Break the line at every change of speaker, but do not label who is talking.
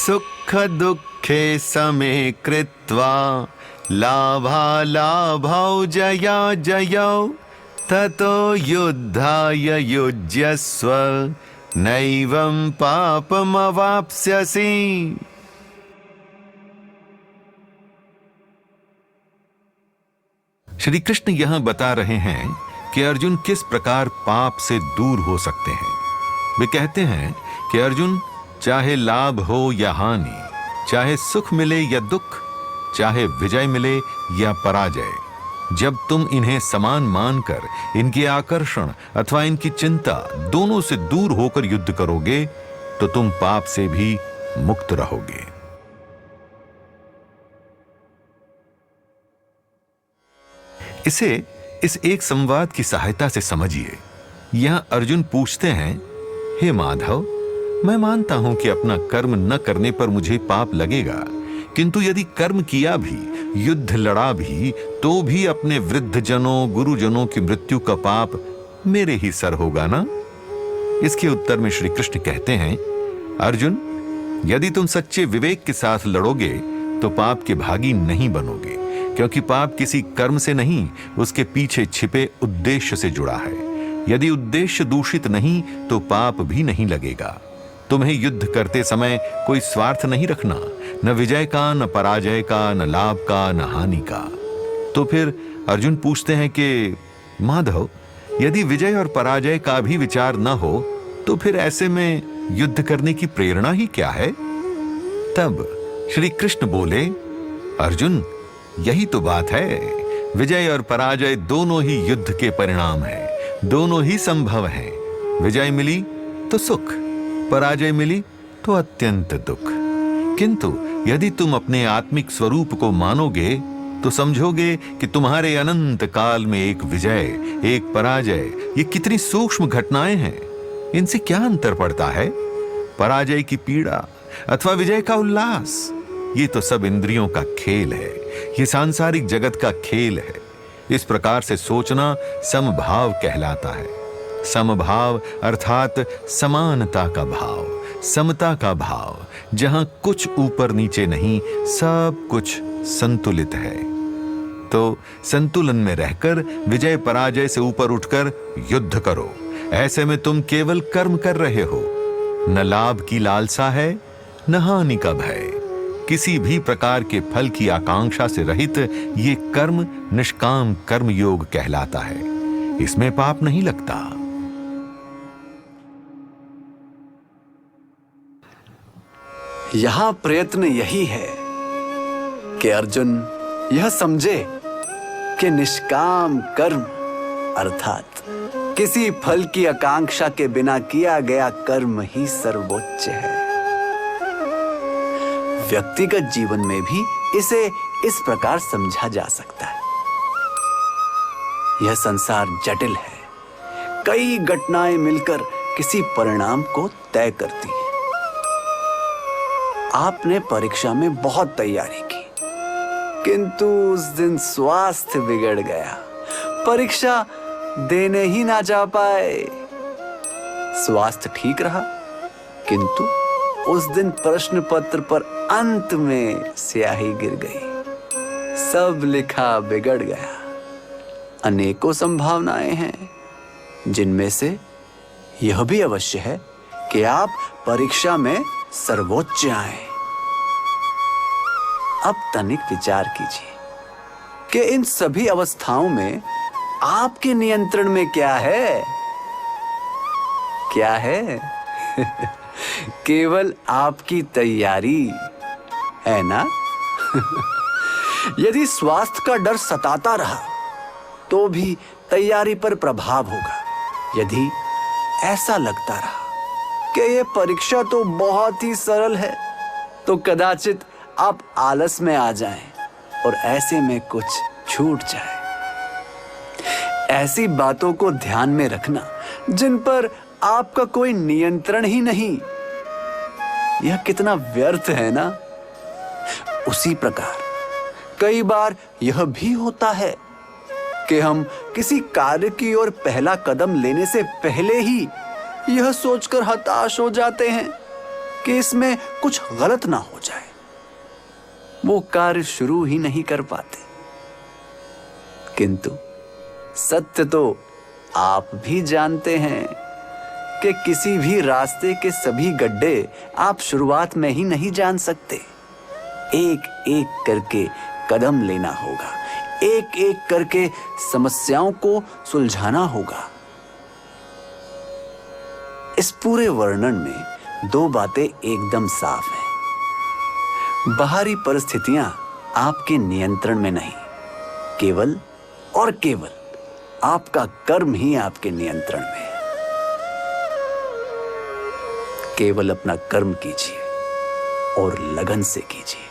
सुख दुःखे समे कृत्वा लाभालाभौ जया जयौ ततो युद्धाय युज्यस्व नैवं पापमवाप्स्यसि। श्री कृष्ण यहां बता रहे हैं कि अर्जुन किस प्रकार पाप से दूर हो सकते हैं। वे कहते हैं कि अर्जुन, चाहे लाभ हो या हानि, चाहे सुख मिले या दुख, चाहे विजय मिले या पराजय, जब तुम इन्हें समान मानकर इनके आकर्षण अथवा इनकी चिंता दोनों से दूर होकर युद्ध करोगे तो तुम पाप से भी मुक्त रहोगे। इसे इस एक संवाद की सहायता से समझिए। यहां अर्जुन पूछते हैं, हे माधव, मैं मानता हूं कि अपना कर्म न करने पर मुझे पाप लगेगा, किंतु यदि कर्म किया भी, युद्ध लड़ा भी, तो भी अपने वृद्ध जनों, गुरुजनों की मृत्यु का पाप मेरे ही सर होगा ना? इसके उत्तर में श्री कृष्ण कहते हैं, अर्जुन, यदि तुम सच्चे विवेक के साथ लड़ोगे तो पाप के भागी नहीं बनोगे, क्योंकि पाप किसी कर्म से नहीं, उसके पीछे छिपे उद्देश्य से जुड़ा है। यदि उद्देश्य दूषित नहीं तो पाप भी नहीं लगेगा। तुम्हें युद्ध करते समय कोई स्वार्थ नहीं रखना, न विजय का, न पराजय का, न लाभ का, न हानि का। तो फिर अर्जुन पूछते हैं कि माधव, यदि विजय और पराजय का भी विचार न हो तो फिर ऐसे में युद्ध करने की प्रेरणा ही क्या है? तब श्री कृष्ण बोले, अर्जुन, यही तो बात है। विजय और पराजय दोनों ही युद्ध के परिणाम हैं, दोनों ही संभव हैं। विजय मिली तो सुख, पराजय मिली तो अत्यंत दुख। किंतु यदि तुम अपने आत्मिक स्वरूप को मानोगे तो समझोगे कि तुम्हारे अनंत काल में एक विजय, एक पराजय, ये कितनी सूक्ष्म घटनाएं हैं। इनसे क्या अंतर पड़ता है? पराजय की पीड़ा अथवा विजय का उल्लास, ये तो सब इंद्रियों का खेल है, ये सांसारिक जगत का खेल है। इस प्रकार से सोचना समभाव कहलाता है। समभाव अर्थात समानता का भाव, समता का भाव, जहां कुछ ऊपर नीचे नहीं, सब कुछ संतुलित है। तो संतुलन में रहकर विजय पराजय से ऊपर उठकर युद्ध करो। ऐसे में तुम केवल कर्म कर रहे हो, न लाभ की लालसा है, न हानि का भय। किसी भी प्रकार के फल की आकांक्षा से रहित ये कर्म निष्काम कर्म योग कहलाता है। इसमें पाप नहीं लगता।
यहां प्रयत्न यही है कि अर्जुन यह समझे कि निष्काम कर्म अर्थात किसी फल की आकांक्षा के बिना किया गया कर्म ही सर्वोच्च है। व्यक्तिगत जीवन में भी इसे इस प्रकार समझा जा सकता है। यह संसार जटिल है। कई घटनाएं मिलकर किसी परिणाम को तय करती हैं। आपने परीक्षा में बहुत तैयारी की, किंतु उस दिन स्वास्थ्य बिगड़ गया, परीक्षा देने ही ना जा पाए। स्वास्थ्य ठीक रहा, किंतु उस दिन प्रश्न पत्र पर अंत में स्याही गिर गई, सब लिखा बिगड़ गया। अनेकों संभावनाएं हैं, जिनमें से यह भी अवश्य है कि आप परीक्षा में सर्वोच्च आए। अब तनिक विचार कीजिए कि इन सभी अवस्थाओं में आपके नियंत्रण में क्या है? क्या है? केवल आपकी तैयारी है ना? यदि स्वास्थ्य का डर सताता रहा तो भी तैयारी पर प्रभाव होगा। यदि ऐसा लगता रहा कि यह परीक्षा तो बहुत ही सरल है, तो कदाचित आप आलस में आ जाएं और ऐसे में कुछ छूट जाए। ऐसी बातों को ध्यान में रखना जिन पर आपका कोई नियंत्रण ही नहीं, यह कितना व्यर्थ है ना? उसी प्रकार कई बार यह भी होता है कि हम किसी कार्य की ओर पहला कदम लेने से पहले ही यह सोचकर हताश हो जाते हैं कि इसमें कुछ गलत ना हो जाए, वो कार्य शुरू ही नहीं कर पाते। किंतु सत्य तो आप भी जानते हैं कि किसी भी रास्ते के सभी गड्ढे आप शुरुआत में ही नहीं जान सकते। एक एक करके कदम लेना होगा, एक एक करके समस्याओं को सुलझाना होगा। इस पूरे वर्णन में दो बातें एकदम साफ हैं। बाहरी परिस्थितियां आपके नियंत्रण में नहीं, केवल और केवल आपका कर्म ही आपके नियंत्रण में है। केवल अपना कर्म कीजिए और लगन से कीजिए।